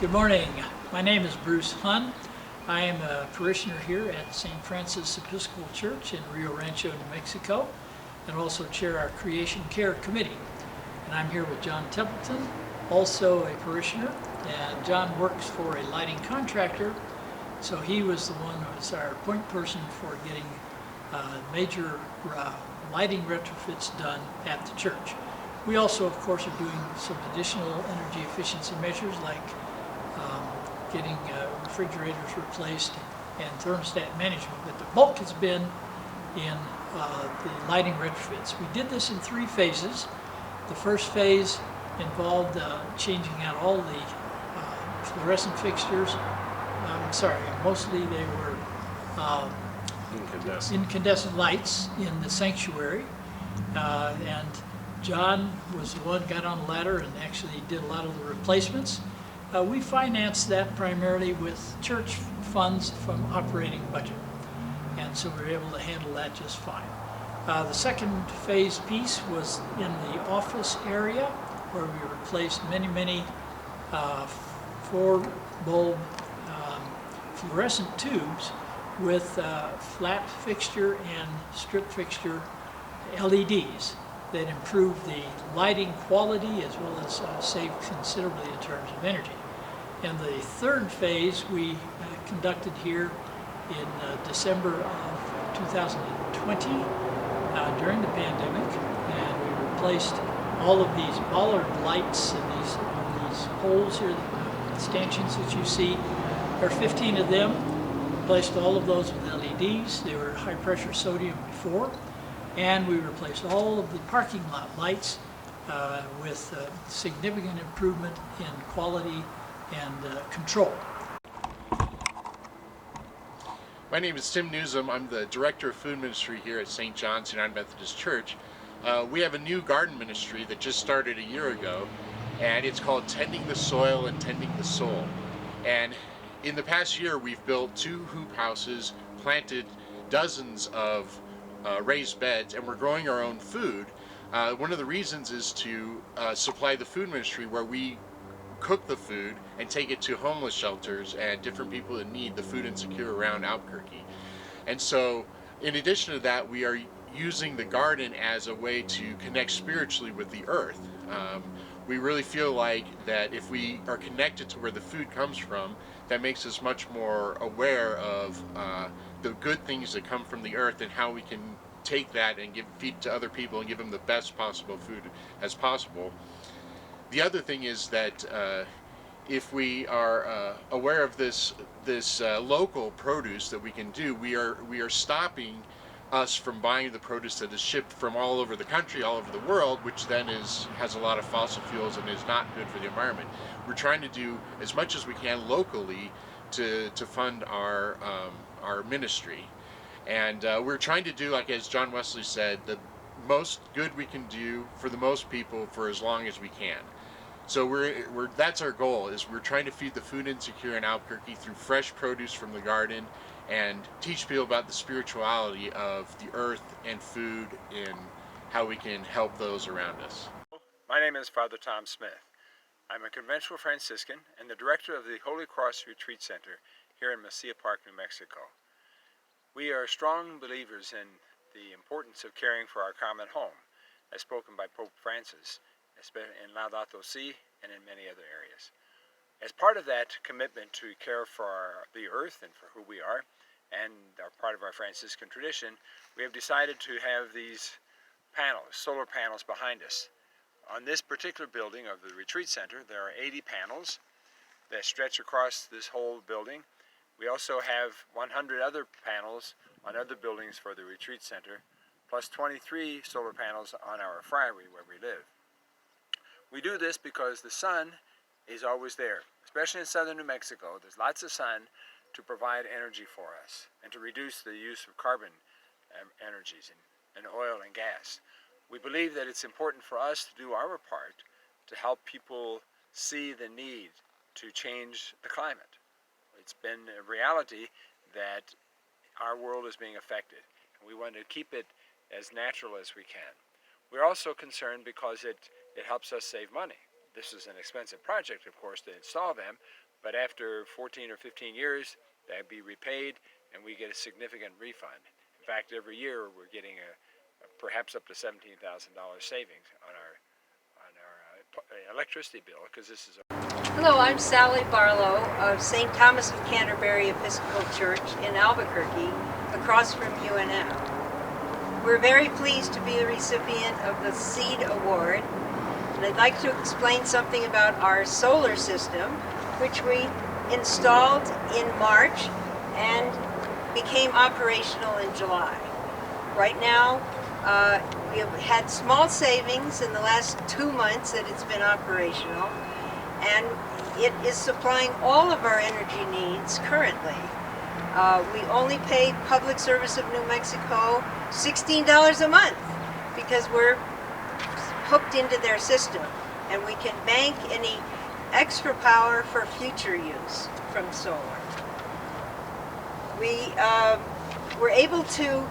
Good morning. My name is Bruce Hunn. I am a parishioner here at St. Francis Episcopal Church in Rio Rancho, New Mexico, and also chair our Creation Care Committee. And I'm here with John Templeton, also a parishioner, and John works for a lighting contractor, so he was the one who was our point person for getting major lighting retrofits done at the church. We also, of course, are doing some additional energy efficiency measures like getting refrigerators replaced and thermostat management, but the bulk has been in the lighting retrofits. We did this in 3 phases. The first phase involved changing out all the fluorescent fixtures. Mostly they were incandescent lights in the sanctuary, and John was the one who got on the ladder and actually did a lot of the replacements. We financed that primarily with church funds from operating budget, and so we were able to handle that just fine. The second phase piece was in the office area, where we replaced many 4-bulb fluorescent tubes with flat fixture and strip fixture LEDs that improve the lighting quality as well as save considerably in terms of energy. And the third phase we conducted here in December of 2020 during the pandemic, and we replaced all of these bollard lights and these poles here, the stanchions that you see. There are 15 of them. Replaced all of those with LEDs. They were high pressure sodium before. And we replaced all of the parking lot lights with significant improvement in quality and control. My name is Tim Nuzum. I'm the Director of Food Ministry here at St. John's United Methodist Church. We have a new garden ministry that just started a year ago, and it's called Tending the Soil and Tending the Soul. And in the past year, we've built 2 hoop houses, planted dozens of raised beds, and we're growing our own food. One of the reasons is to supply the food ministry, where we cook the food and take it to homeless shelters and different people that need the food insecure around Albuquerque. And so in addition to that, we are using the garden as a way to connect spiritually with the earth. We really feel like that if we are connected to where the food comes from, that makes us much more aware of the good things that come from the earth and how we can take that and feed to other people and give them the best possible food as possible. The other thing is that if we are aware of this local produce that we can do, we are stopping us from buying the produce that is shipped from all over the country, all over the world, which then has a lot of fossil fuels and is not good for the environment. We're trying to do as much as we can locally to fund our ministry, and we're trying to do, like as John Wesley said, the most good we can do for the most people for as long as we can. So that's our goal, is we're trying to feed the food insecure in Albuquerque through fresh produce from the garden and teach people about the spirituality of the earth and food and how we can help those around us. My name is Father Tom Smith. I'm a conventual Franciscan and the director of the Holy Cross Retreat Center here in Mesilla Park, New Mexico. We are strong believers in the importance of caring for our common home, as spoken by Pope Francis, especially in Laudato Si and in many other areas. As part of that commitment to care for the earth and for who we are, and are part of our Franciscan tradition, we have decided to have these panels, solar panels, behind us. On this particular building of the retreat center, there are 80 panels that stretch across this whole building. We also have 100 other panels on other buildings for the retreat center, plus 23 solar panels on our friary where we live. We do this because the sun is always there, especially in southern New Mexico. There's lots of sun to provide energy for us and to reduce the use of carbon energies and oil and gas. We believe that it's important for us to do our part to help people see the need to change the climate. It's been a reality that our world is being affected, and we want to keep it as natural as we can. We're also concerned because it helps us save money. This is an expensive project, of course, to install them, but after 14 or 15 years, that'd be repaid, and we get a significant refund. In fact, every year we're getting perhaps up to $17,000 savings on our electricity bill, because this is. Hello, I'm Sally Barlow of St. Thomas of Canterbury Episcopal Church in Albuquerque, across from UNM. We're very pleased to be the recipient of the SEED Award, and I'd like to explain something about our solar system, which we installed in March and became operational in July. Right now, we have had small savings in the last 2 months that it's been operational, and it is supplying all of our energy needs currently. We only pay Public Service of New Mexico $16 a month because we're hooked into their system, and we can bank any extra power for future use from solar. We were able to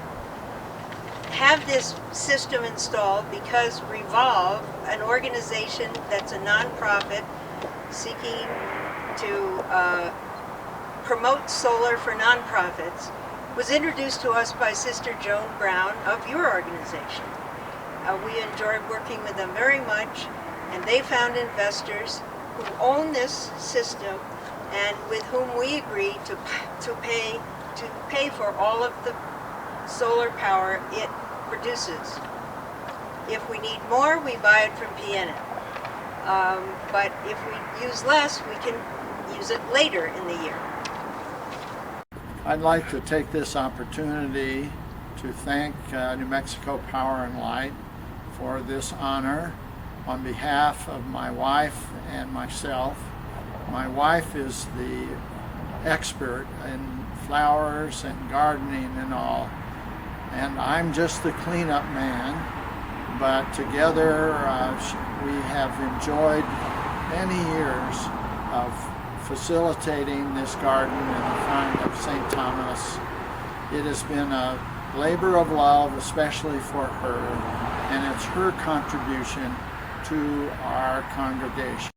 have this system installed because Revolve, an organization that's a nonprofit seeking to promote solar for nonprofits, was introduced to us by Sister Joan Brown of your organization. We enjoyed working with them very much, and they found investors who own this system and with whom we agreed to pay for all of the solar power it produces. If we need more, we buy it from PNM. But if we use less, we can use it later in the year. I'd like to take this opportunity to thank New Mexico Power and Light for this honor on behalf of my wife and myself. My wife is the expert in flowers and gardening and all, and I'm just the cleanup man, but together we have enjoyed many years of facilitating this garden in the front of St. Thomas. It has been a labor of love, especially for her, and it's her contribution to our congregation.